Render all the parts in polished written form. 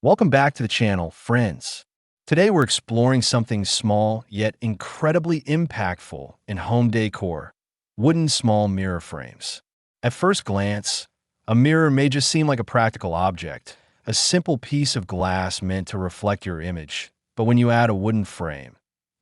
Welcome back to the channel, friends. Today we're exploring something small yet incredibly impactful in home decor: wooden small mirror frames. At first glance, a mirror may just seem like a practical object, a simple piece of glass meant to reflect your image. But when you add a wooden frame,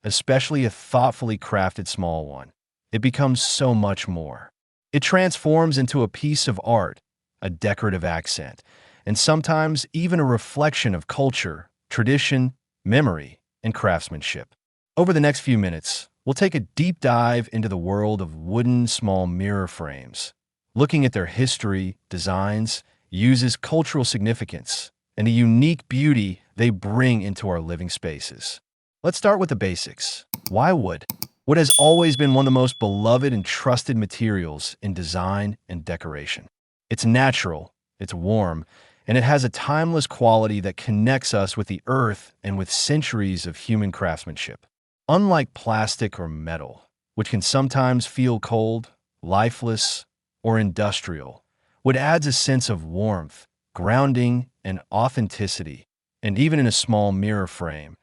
especially a thoughtfully crafted small one, it becomes so much more. It transforms into a piece of art, a decorative accent, and sometimes even a reflection of culture, tradition, memory, and craftsmanship. Over the next few minutes, we'll take a deep dive into the world of wooden small mirror frames, looking at their history, designs, uses, cultural significance, and the unique beauty they bring into our living spaces. Let's start with the basics. Why wood? Wood has always been one of the most beloved and trusted materials in design and decoration. It's natural, it's warm, and it has a timeless quality that connects us with the earth and with centuries of human craftsmanship. Unlike plastic or metal, which can sometimes feel cold, lifeless, or industrial, wood adds a sense of warmth, grounding, and authenticity. And even in a small mirror frame,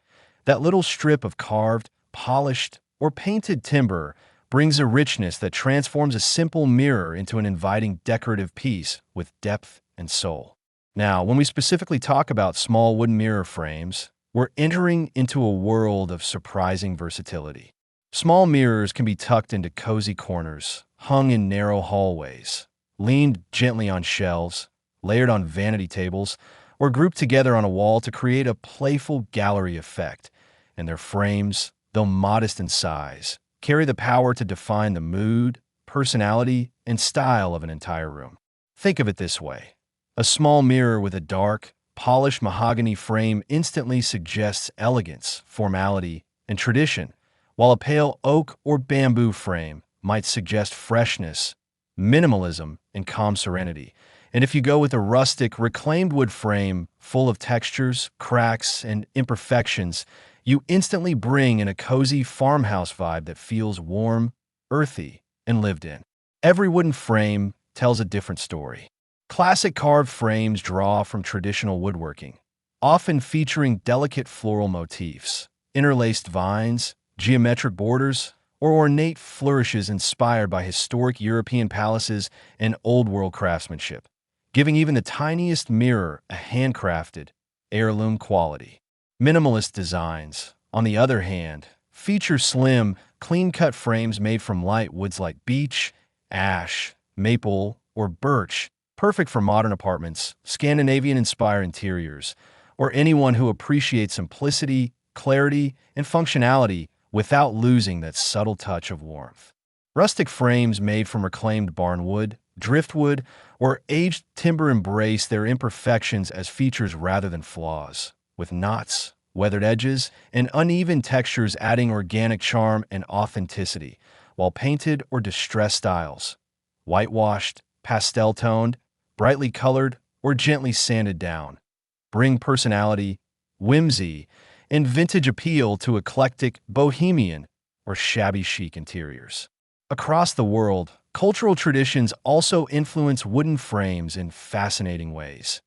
that little strip of carved, polished, or painted timber brings a richness that transforms a simple mirror into an inviting decorative piece with depth and soul. Now, when we specifically talk about small wooden mirror frames, we're entering into a world of surprising versatility. Small mirrors can be tucked into cozy corners, hung in narrow hallways, leaned gently on shelves, layered on vanity tables, or grouped together on a wall to create a playful gallery effect. And their frames, though modest in size, carry the power to define the mood, personality, and style of an entire room. Think of it this way. A small mirror with a dark, polished mahogany frame instantly suggests elegance, formality, and tradition, while a pale oak or bamboo frame might suggest freshness, minimalism, and calm serenity. And if you go with a rustic, reclaimed wood frame full of textures, cracks, and imperfections, you instantly bring in a cozy farmhouse vibe that feels warm, earthy, and lived in. Every wooden frame tells a different story. Classic carved frames draw from traditional woodworking, often featuring delicate floral motifs, interlaced vines, geometric borders, or ornate flourishes inspired by historic European palaces and old-world craftsmanship, giving even the tiniest mirror a handcrafted, heirloom quality. Minimalist designs, on the other hand, feature slim, clean-cut frames made from light woods like beech, ash, maple, or birch, perfect for modern apartments, Scandinavian-inspired interiors, or anyone who appreciates simplicity, clarity, and functionality without losing that subtle touch of warmth. Rustic frames made from reclaimed barnwood, driftwood, or aged timber embrace their imperfections as features rather than flaws, with knots, weathered edges, and uneven textures adding organic charm and authenticity, while painted or distressed styles, whitewashed, pastel-toned, brightly colored, or gently sanded down, bring personality, whimsy, and vintage appeal to eclectic, bohemian, or shabby chic interiors. Across the world, cultural traditions also influence wooden frames in fascinating ways.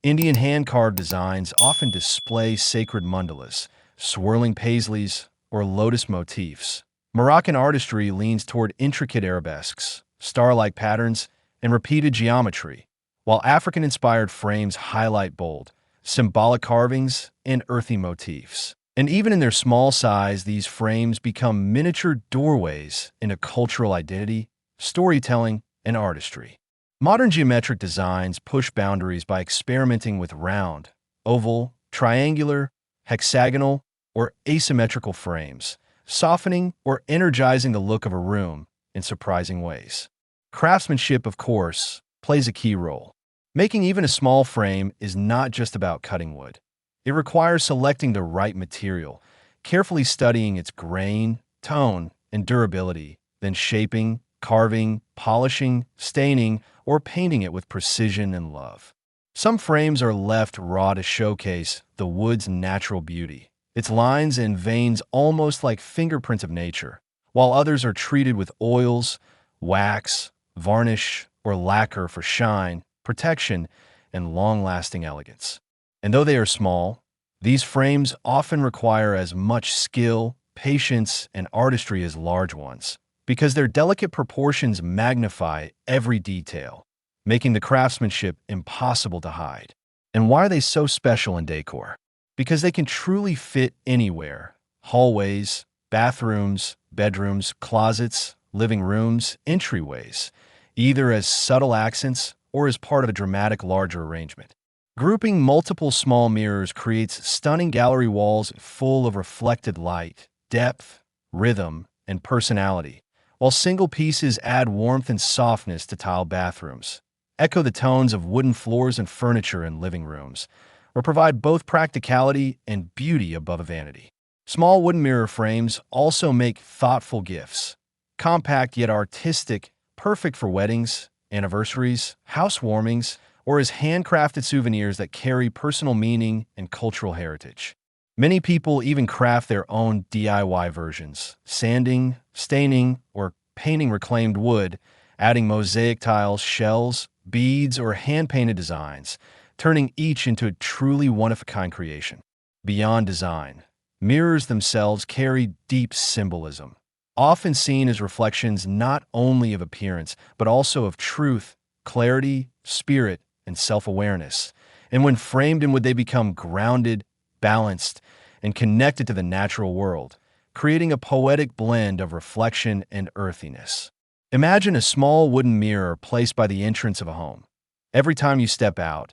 Indian hand-carved designs often display sacred mandalas, swirling paisleys, or lotus motifs. Moroccan artistry leans toward intricate arabesques, star-like patterns, and repeated geometry, while African-inspired frames highlight bold, symbolic carvings and earthy motifs. And even in their small size, these frames become miniature doorways into cultural identity, storytelling, and artistry. Modern geometric designs push boundaries by experimenting with round, oval, triangular, hexagonal, or asymmetrical frames, softening or energizing the look of a room in surprising ways. Craftsmanship, of course, plays a key role. Making even a small frame is not just about cutting wood. It requires selecting the right material, carefully studying its grain, tone, and durability, then shaping, carving, polishing, staining, or painting it with precision and love. Some frames are left raw to showcase the wood's natural beauty, its lines and veins almost like fingerprints of nature, while others are treated with oils, wax, varnish, or lacquer for shine, protection, and long-lasting elegance. And though they are small, these frames often require as much skill, patience, and artistry as large ones, because their delicate proportions magnify every detail, making the craftsmanship impossible to hide. And why are they so special in decor? Because they can truly fit anywhere: hallways, bathrooms, bedrooms, closets, living rooms, entryways, either as subtle accents or as part of a dramatic larger arrangement. Grouping multiple small mirrors creates stunning gallery walls full of reflected light, depth, rhythm, and personality, while single pieces add warmth and softness to tile bathrooms, echo the tones of wooden floors and furniture in living rooms, or provide both practicality and beauty above a vanity. Small wooden mirror frames also make thoughtful gifts, compact yet artistic, perfect for weddings, anniversaries, housewarmings, or as handcrafted souvenirs that carry personal meaning and cultural heritage. Many people even craft their own DIY versions, sanding, staining, or painting reclaimed wood, adding mosaic tiles, shells, beads, or hand-painted designs, turning each into a truly one-of-a-kind creation. Beyond design, mirrors themselves carry deep symbolism, often seen as reflections not only of appearance, but also of truth, clarity, spirit, and self-awareness. And when framed in wood, they become grounded, balanced, and connected to the natural world, creating a poetic blend of reflection and earthiness. Imagine a small wooden mirror placed by the entrance of a home. Every time you step out,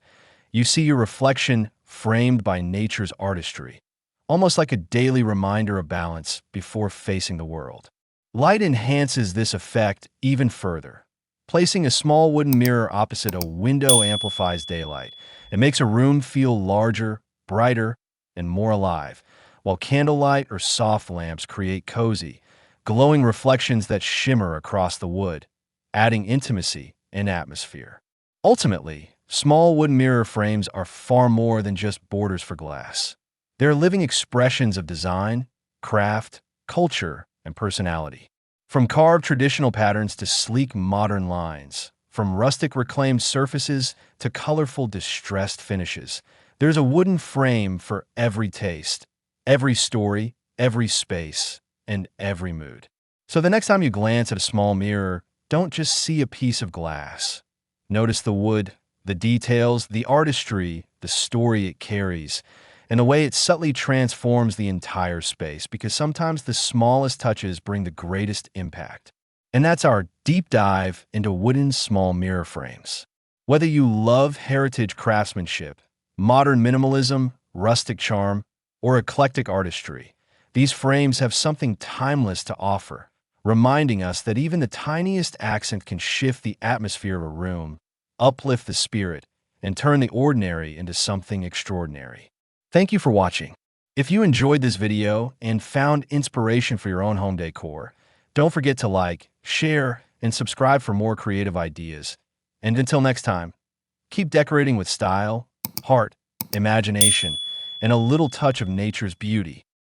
you see your reflection framed by nature's artistry, almost like a daily reminder of balance before facing the world. Light enhances this effect even further. Placing a small wooden mirror opposite a window amplifies daylight. It makes a room feel larger, brighter, and more alive, while candlelight or soft lamps create cozy, glowing reflections that shimmer across the wood, adding intimacy and atmosphere. Ultimately, small wooden mirror frames are far more than just borders for glass. They're living expressions of design, craft, culture, and personality. From carved traditional patterns to sleek modern lines, from rustic reclaimed surfaces to colorful distressed finishes, there's a wooden frame for every taste, every story, every space, and every mood. So the next time you glance at a small mirror, don't just see a piece of glass. Notice the wood, the details, the artistry, the story it carries, and the way it subtly transforms the entire space, because sometimes the smallest touches bring the greatest impact. And that's our deep dive into wooden small mirror frames. Whether you love heritage craftsmanship, modern minimalism, rustic charm, or eclectic artistry, these frames have something timeless to offer, reminding us that even the tiniest accent can shift the atmosphere of a room, uplift the spirit, and turn the ordinary into something extraordinary. Thank you for watching. If you enjoyed this video and found inspiration for your own home decor, don't forget to like, share, and subscribe for more creative ideas. And until next time, keep decorating with style, heart, imagination, and a little touch of nature's beauty.